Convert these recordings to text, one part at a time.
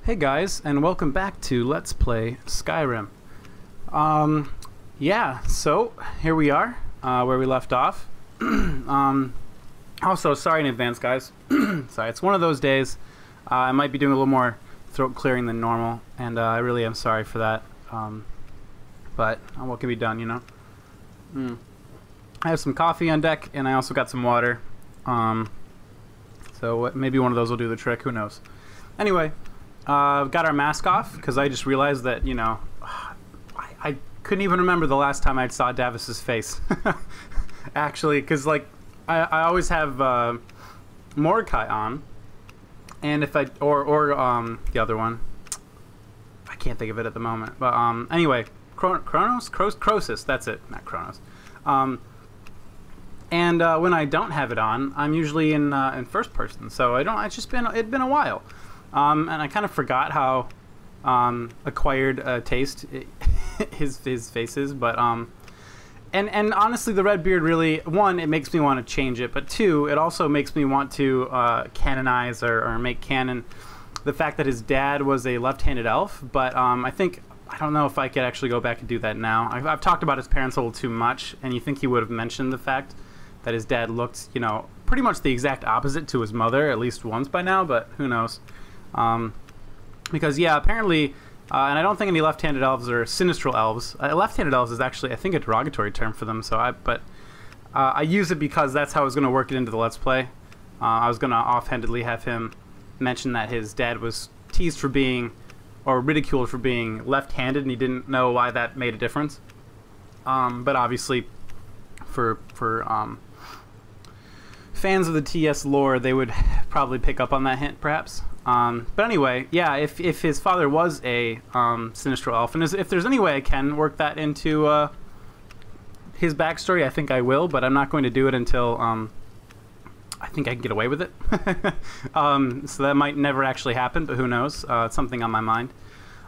Hey guys, and welcome back to Let's Play Skyrim. Yeah, so here we are, where we left off. Also, sorry in advance, guys. Sorry, it's one of those days. I might be doing a little more throat clearing than normal, and I really am sorry for that. But what can be done, you know? I have some coffee on deck, and I also got some water. So maybe one of those will do the trick, who knows. Anyway, got our mask off, because I just realized that, you know, I couldn't even remember the last time I saw Davis's face. Actually, because, like, I always have Mordecai on, and if I, or the other one, I can't think of it at the moment, but anyway, Croesus, that's it, not Kronos. And when I don't have it on, I'm usually in first person, so it'd been a while. And I kind of forgot how acquired taste his face is, but and honestly, the red beard really, one, it makes me want to change it, but two, it also makes me want to canonize or make canon the fact that his dad was a left-handed elf. But I don't know if I could actually go back and do that now. I've talked about his parents a little too much, and you think he would have mentioned the fact that his dad looked, you know, pretty much the exact opposite to his mother, at least once by now, but who knows. Because, yeah, apparently, and I don't think any left-handed elves are sinistral elves. Left-handed elves is actually, I think, a derogatory term for them, so I use it because that's how I was going to work it into the Let's Play. I was going to offhandedly have him mention that his dad was teased for being, or ridiculed for being left-handed, and he didn't know why that made a difference. But obviously, for fans of the TS lore, they would probably pick up on that hint, perhaps. But anyway, yeah, if his father was a sinistral elf, and if there's any way I can work that into his backstory, I think I will, but I'm not going to do it until I think I can get away with it. So that might never actually happen, but who knows? It's something on my mind.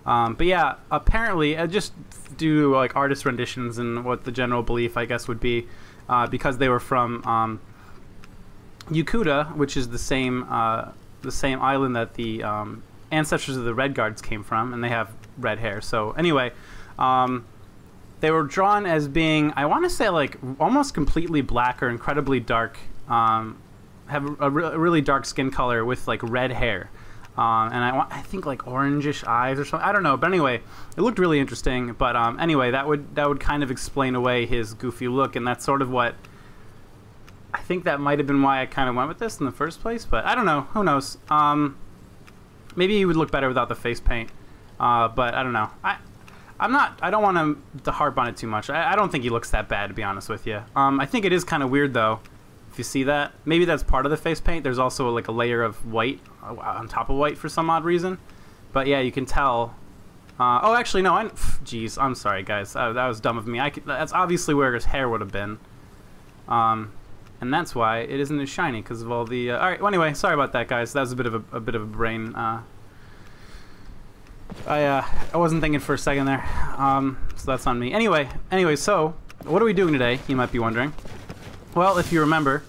But yeah, apparently, just due to like artist renditions and what the general belief, I guess, would be, because they were from Yukuta, which is the same island that the ancestors of the Red Guards came from, and they have red hair. So anyway, they were drawn as being, I want to say, like almost completely black or incredibly dark, have a really dark skin color with like red hair, and I think like orangish eyes or something. I don't know, but anyway, it looked really interesting. But anyway, that would kind of explain away his goofy look, and that's sort of what I think that might have been why I kind of went with this in the first place, but I don't know. Who knows? Maybe he would look better without the face paint, but I don't know. I don't want to harp on it too much. I don't think he looks that bad, to be honest with you. I think it is kind of weird, though, if you see that. Maybe that's part of the face paint. There's also like a layer of white on top of white for some odd reason. But yeah, you can tell. Oh, actually, no. Jeez, I'm sorry, guys. That was dumb of me. That's obviously where his hair would have been. And that's why it isn't as shiny, because of all the. All right. Well, anyway, sorry about that, guys. That was a bit of a brain. I wasn't thinking for a second there. So that's on me. Anyway. So what are we doing today? You might be wondering. Well, if you remember,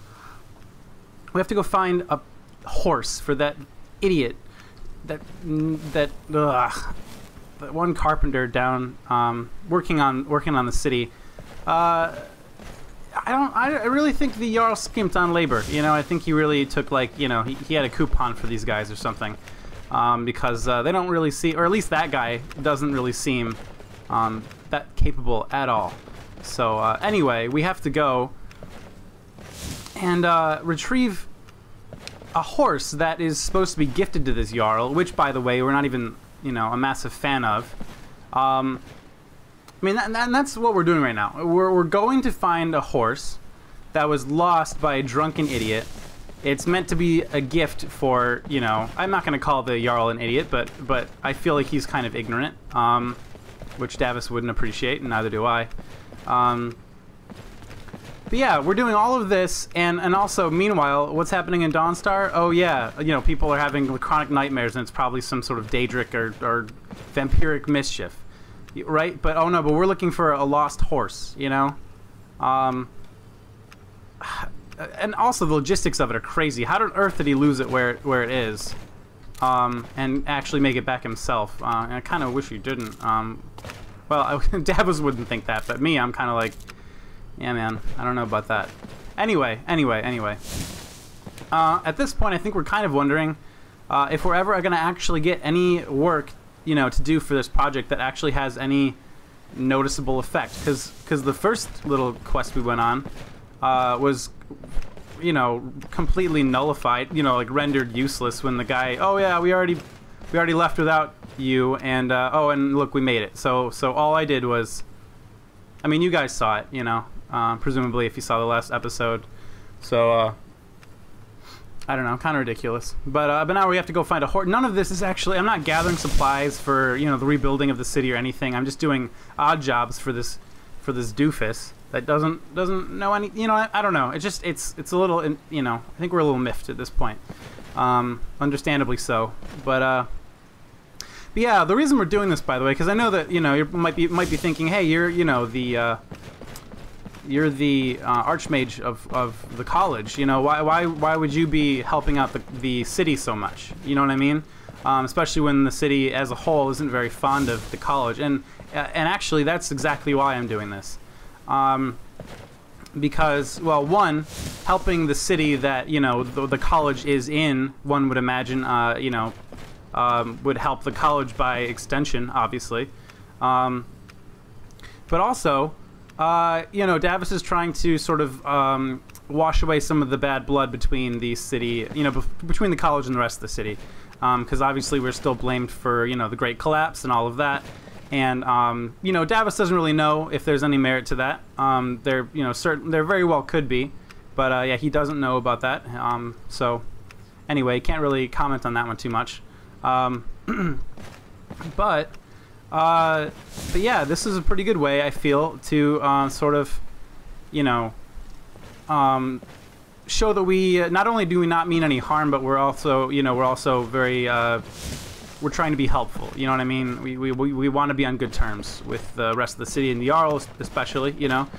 we have to go find a horse for that idiot, that one carpenter down working on the city. I really think the Jarl skimped on labor. You know, I think he really took, like, you know, he had a coupon for these guys or something, because they don't really see, or at least that guy doesn't really seem that capable at all. So anyway, we have to go and retrieve a horse that is supposed to be gifted to this Jarl, which, by the way, we're not even, you know, a massive fan of. I mean, and that's what we're doing right now. We're going to find a horse that was lost by a drunken idiot. It's meant to be a gift for, you know, I'm not going to call the Jarl an idiot, but I feel like he's kind of ignorant, which Davis wouldn't appreciate, and neither do I. But yeah, we're doing all of this, and also, meanwhile, what's happening in Dawnstar? Oh yeah, you know, people are having chronic nightmares, and it's probably some sort of Daedric or vampiric mischief. Right, but oh no, but we're looking for a lost horse, you know, and also the logistics of it are crazy. How on earth did he lose it where it is? and actually make it back himself. And I kind of wish he didn't. Well, Davos wouldn't think that, but me, I'm kind of like, yeah, man, I don't know about that. Anyway. At this point, I think we're kind of wondering if we're ever going to actually get any work, you know, to do for this project that actually has any noticeable effect. Because the first little quest we went on was, you know, completely nullified, you know, like rendered useless when the guy, oh yeah, we already left without you, and oh, and look, we made it. So all I did was, I mean, you guys saw it, you know, presumably if you saw the last episode. So I don't know, kind of ridiculous. But now we have to go find a horse. None of this is actually, I'm not gathering supplies for, you know, the rebuilding of the city or anything. I'm just doing odd jobs for this doofus that doesn't know any, you know, I don't know. It's just, it's a little, you know, I think we're a little miffed at this point. Understandably so. But yeah, the reason we're doing this, by the way, because I know that, you know, you might be thinking, hey, you're, you know, the archmage of the college. You know, why would you be helping out the city so much? You know what I mean? Especially when the city as a whole isn't very fond of the college. And actually, that's exactly why I'm doing this. Because, well, one, helping the city that, you know, the college is in, one would imagine, you know, would help the college by extension, obviously. But also, you know, Davos is trying to sort of wash away some of the bad blood between the city, you know, between the college and the rest of the city. Because obviously we're still blamed for, you know, the Great Collapse and all of that. And, you know, Davos doesn't really know if there's any merit to that. There, you know, there very well could be. But, yeah, he doesn't know about that. So, anyway, can't really comment on that one too much. But yeah, this is a pretty good way, I feel, to sort of, you know, show that we not only do we not mean any harm, but we're also, you know, we're also very we're trying to be helpful. You know what I mean? We want to be on good terms with the rest of the city and the Jarl especially. You know,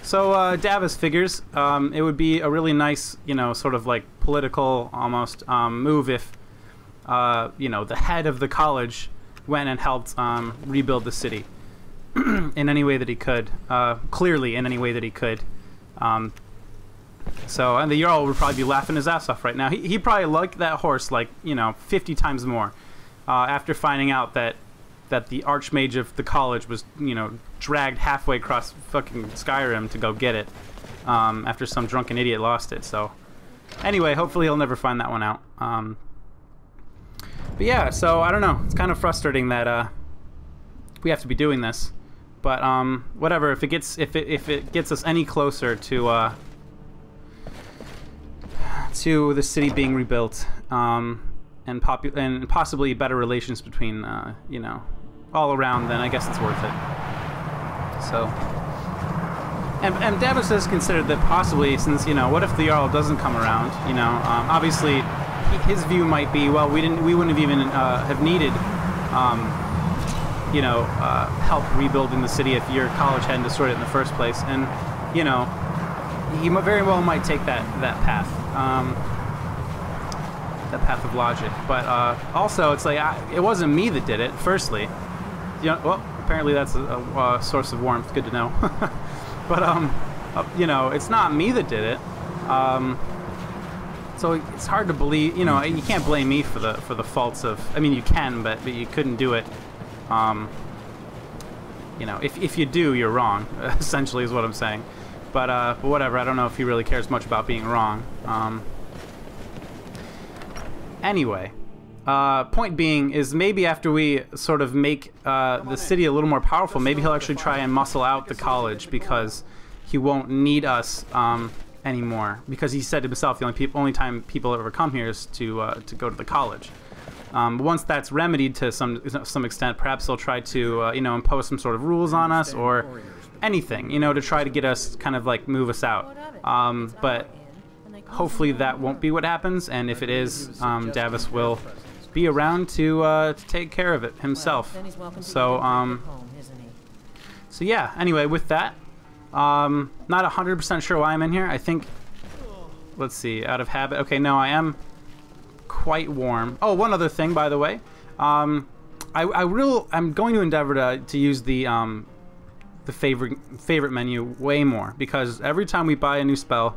so Davos figures it would be a really nice, you know, sort of like political almost move if you know, the head of the college went and helped rebuild the city in any way that he could, clearly in any way that he could. So, and the Jarl would probably be laughing his ass off right now. He probably liked that horse like, you know, 50 times more after finding out that the archmage of the college was, you know, dragged halfway across fucking Skyrim to go get it after some drunken idiot lost it. So, anyway, hopefully he'll never find that one out. But yeah, so I don't know. It's kind of frustrating that we have to be doing this, but whatever. If it gets us any closer to the city being rebuilt, and possibly better relations between you know, all around, then I guess it's worth it. So, and Davos has considered that possibly, since, you know, what if the Jarl doesn't come around? You know, obviously. His view might be, well, we wouldn't have even have needed, you know, help rebuilding the city if your college hadn't destroyed it in the first place. And, you know, he very well might take that path of logic. But also, it's like it wasn't me that did it. Firstly, you know, well, apparently that's a source of warmth. Good to know. But you know, it's not me that did it. So it's hard to believe, you know, you can't blame me for the faults of, I mean, you can, but you couldn't do it. You know, if you do, you're wrong, essentially is what I'm saying. But whatever, I don't know if he really cares much about being wrong. Anyway, point being is maybe after we sort of make the city a little more powerful, maybe he'll actually try and muscle out the college because he won't need us anymore, because he said to himself the only time people ever come here is to go to the college. Once that's remedied to some extent, perhaps they'll try to you know, impose some sort of rules on us or anything, you know, to try to get us kind of like move us out. But hopefully that won't be what happens, and if it is, Davos will be around to take care of it himself. So so yeah. Anyway, with that. Not 100% sure why I'm in here. I think, let's see, out of habit. Okay, no, I am quite warm. Oh, one other thing, by the way. I'm going to endeavor to use the favorite menu way more, because every time we buy a new spell,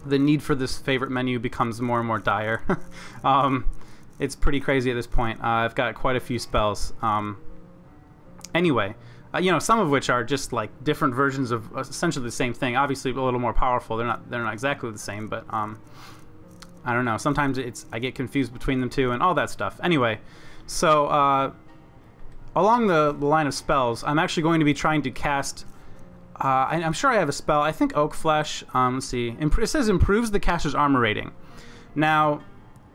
the need for this favorite menu becomes more and more dire. It's pretty crazy at this point. I've got quite a few spells. Anyway, you know, some of which are just like different versions of essentially the same thing. Obviously, a little more powerful. They're not exactly the same, but I don't know. Sometimes I get confused between them two and all that stuff. Anyway, so along the line of spells, I'm actually going to be trying to cast. I'm sure I have a spell. I think Oak Flesh. Let's see. It says improves the caster's armor rating. Now,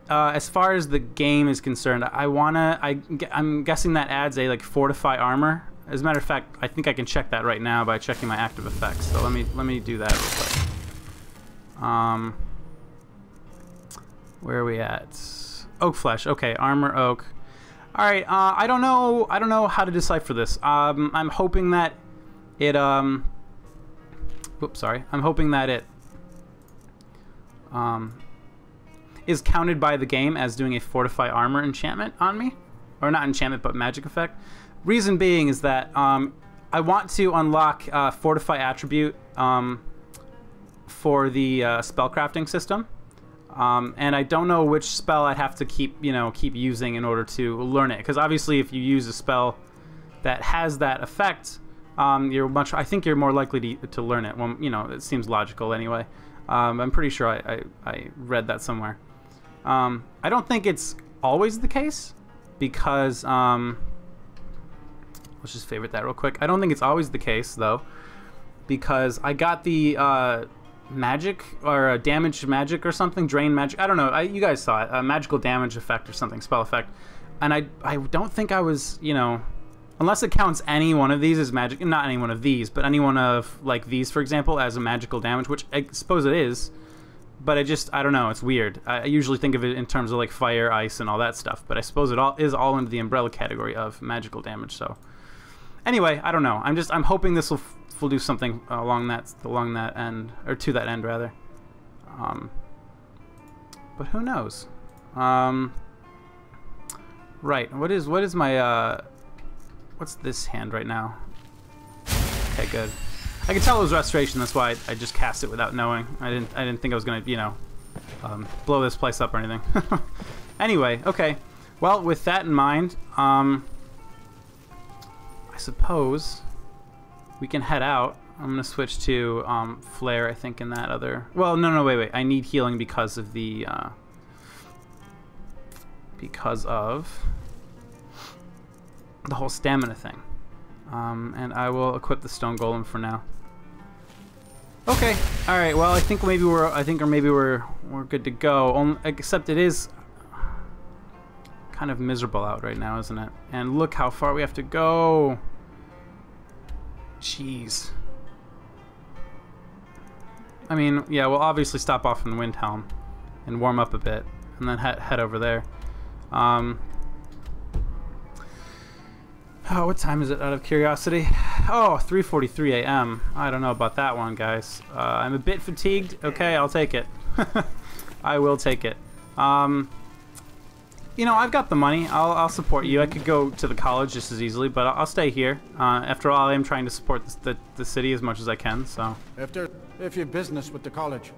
as far as the game is concerned, I'm guessing that adds a like fortify armor. As a matter of fact, I think I can check that right now by checking my active effects. So let me do that real quick. Where are we at? Oak Flesh. Okay, armor oak. All right. I don't know how to decipher this. I'm hoping that it Whoops, sorry. I'm hoping that it is counted by the game as doing a fortify armor enchantment on me, or not enchantment, but magic effect. Reason being is that I want to unlock fortify attribute for the spellcrafting system, and I don't know which spell I'd have to keep using in order to learn it. Because obviously, if you use a spell that has that effect, I think you're more likely to learn it. Well, it seems logical anyway. I'm pretty sure I read that somewhere. I don't think it's always the case, because let's just favorite that real quick. I don't think it's always the case though, because I got the magic or damage magic or something, drain magic. I don't know. You guys saw it, a magical damage effect or something, spell effect, and I don't think I was, unless it counts any one of these as magic, not any one of these, but any one of like these, for example, as a magical damage, which I suppose it is. But I don't know, it's weird. I usually think of it in terms of like fire, ice, and all that stuff, but I suppose it is all into the umbrella category of magical damage. So anyway, I don't know. I'm hoping this will do something along that end, or to that end rather. But who knows? Right. What is my what's this hand right now? Okay, good. I could tell it was restoration. That's why I just cast it without knowing. I didn't think I was gonna blow this place up or anything. Anyway, okay. Well, with that in mind, I suppose we can head out. I'm gonna switch to flare. I think in that other. Well, no, wait. I need healing because of the whole stamina thing. And I will equip the stone golem for now. Okay. All right. Well, I think maybe we're good to go. Except it is kind of miserable out right now, isn't it? And look how far we have to go. Jeez. I mean, yeah, we'll obviously stop off in Windhelm and warm up a bit, and then head over there. Oh, what time is it, out of curiosity? Oh, 3:43 a.m. I don't know about that one, guys. I'm a bit fatigued. Okay, I'll take it. I will take it. I've got the money. I'll support you. I could go to the college just as easily, but I'll stay here. After all, I am trying to support the city as much as I can, so... If you have business with the college,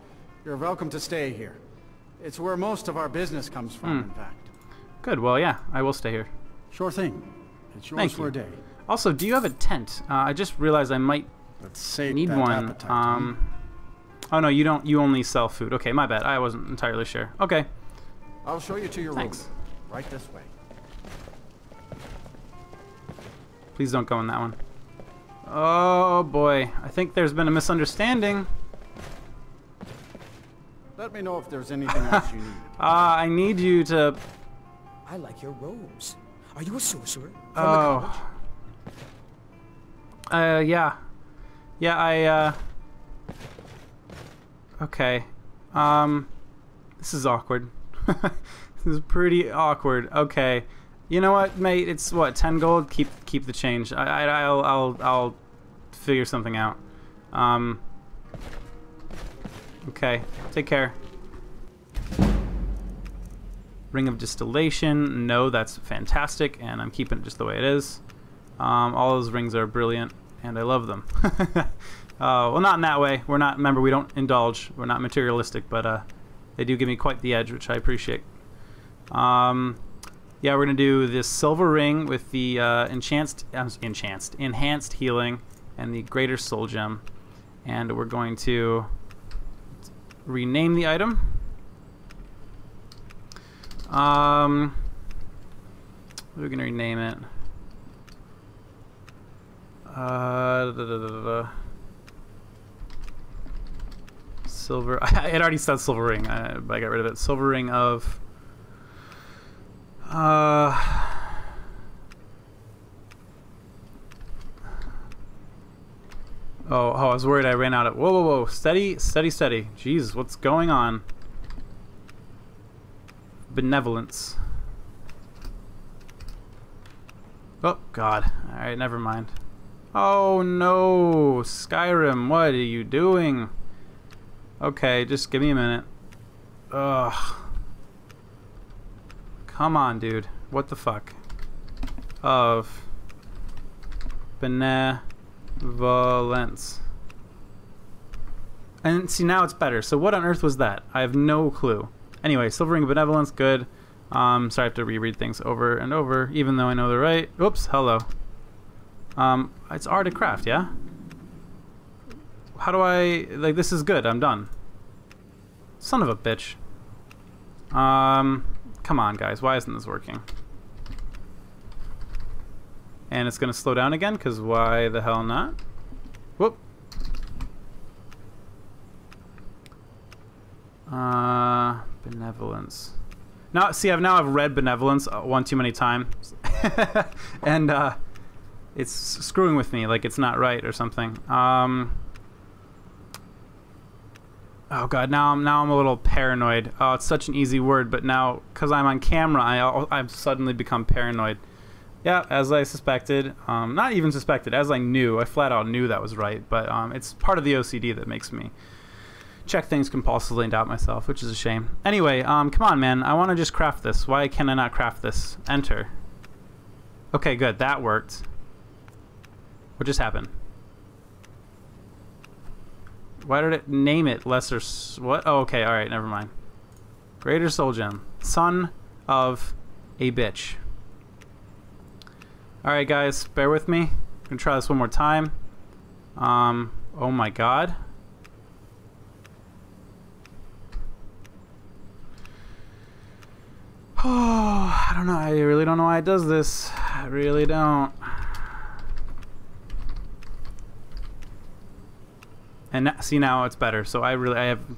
you're welcome to stay here. It's where most of our business comes from, in fact. Good. Well, yeah, I will stay here. Sure thing. It's yours for a day. Also, do you have a tent? I just realized I might need one. Appetite, oh no, you don't. You only sell food. Okay, my bad. I wasn't entirely sure. Okay. I'll show you to your room. Right this way. Please don't go in that one. Oh boy, I think there's been a misunderstanding. Let me know if there's anything else you need. I need you to... I like your robes. Are you a sorcerer? Oh. Yeah. Yeah, Okay. This is awkward. This is pretty awkward. Okay. You know what, mate? It's what, 10 gold? Keep the change. I'll figure something out. Okay. Take care. Ring of Distillation. No, that's fantastic, and I'm keeping it just the way it is. All those rings are brilliant, and I love them. Well, not in that way. We're not. Remember, we don't indulge. We're not materialistic, but they do give me quite the edge, which I appreciate. Yeah, we're gonna do this silver ring with the enhanced healing and the greater soul gem, and we're going to rename the item. What are we gonna rename it? Silver. It already said silver ring, but I got rid of it. Silver ring of. Oh, I was worried I ran out of. Whoa! Steady. Jeez, what's going on? Benevolence. Oh God! All right, never mind. Oh no, Skyrim, what are you doing? Okay, just give me a minute. Ugh. Come on, dude. What the fuck? Of benevolence. And see, now it's better. So what on earth was that? I have no clue. Anyway, silver ring of benevolence, good. Sorry, I have to reread things over and over, even though I know they're right. Oops, hello. It's R to craft, yeah? How do I... Like, this is good. I'm done. Son of a bitch. Come on, guys. Why isn't this working? And it's going to slow down again, because why the hell not? Whoop. Benevolence. Now, see, I've read benevolence one too many times. And, it's screwing with me, like it's not right or something. Oh God, now I'm a little paranoid. Oh, it's such an easy word, but now, because I'm on camera, I've suddenly become paranoid. Yeah, as I suspected. Not even suspected, as I knew. I flat out knew that was right, but it's part of the OCD that makes me check things compulsively and doubt myself, which is a shame. Anyway, come on, man. I want to just craft this. Why can I not craft this? Enter. Okay, good. That worked. What just happened? Why did it name it lesser? What? Oh, okay. All right. Never mind. Greater soul gem. Son of a bitch. All right, guys. Bear with me. I'm gonna try this one more time. Oh my God. Oh, I don't know. I really don't know why it does this. I really don't. And see, now it's better. So I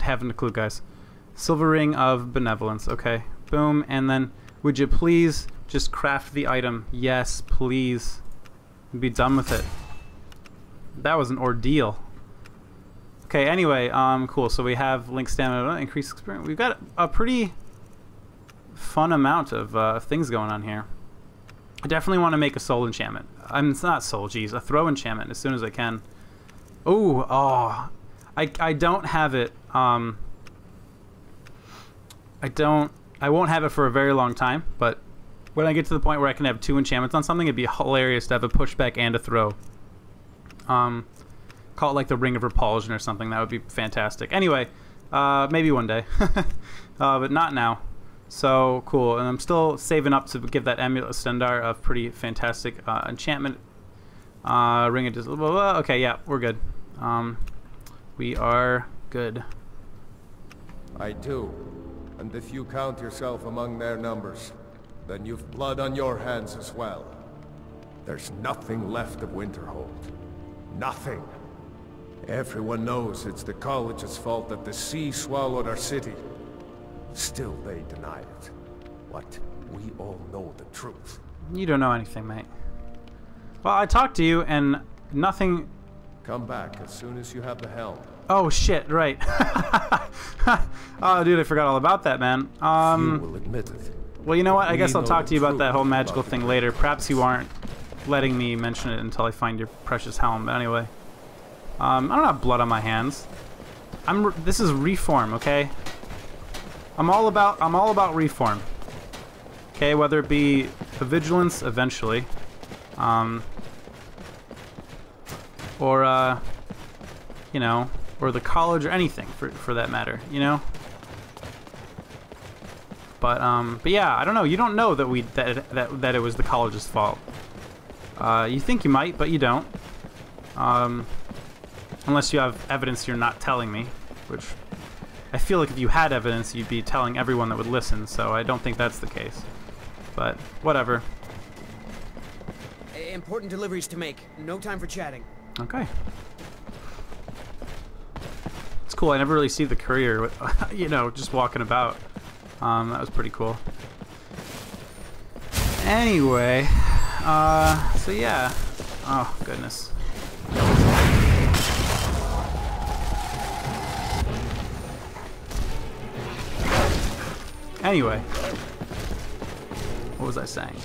haven't a clue, guys. Silver ring of benevolence. Okay, boom. And then, would you please just craft the item? Yes, please. And be done with it. That was an ordeal. Okay. Anyway, cool. So we have link stamina, increased experience. We've got a pretty fun amount of things going on here. I definitely want to make a soul enchantment. It's not soul, geez, a throw enchantment as soon as I can. Oh, I don't have it. I won't have it for a very long time, but when I get to the point where I can have 2 enchantments on something, it'd be hilarious to have a pushback and a throw. Call it like the Ring of Repulsion or something. That would be fantastic. Anyway, maybe one day, but not now. So cool, and I'm still saving up to give that Amulet of Stendar a pretty fantastic enchantment. Ring of blah, blah, blah. Okay, yeah, we're good. We are good. I do. And if you count yourself among their numbers, then you've blood on your hands as well. There's nothing left of Winterhold. Nothing. Everyone knows it's the college's fault that the sea swallowed our city. Still they deny it. But we all know the truth. You don't know anything, mate. Well, I talked to you and nothing... Come back as soon as you have the helm. Oh shit, right. Oh dude, I forgot all about that, man. You will admit it. Well, you know what? I guess I'll talk to you about that whole magical thing later. Perhaps you aren't letting me mention it until I find your precious helm. But anyway. I don't have blood on my hands. This is reform, okay? I'm all about reform. Okay, whether it be a vigilance eventually, or you know, or the college or anything for that matter, you know. But yeah, I don't know. You don't know that it was the college's fault. You think you might, but you don't. Unless you have evidence you're not telling me, which I feel like if you had evidence, you'd be telling everyone that would listen. So I don't think that's the case. But whatever. Important deliveries to make. No time for chatting. Okay. It's cool. I never really see the courier, with, you know, just walking about. That was pretty cool. Anyway, so yeah. Oh, goodness. Anyway. What was I saying?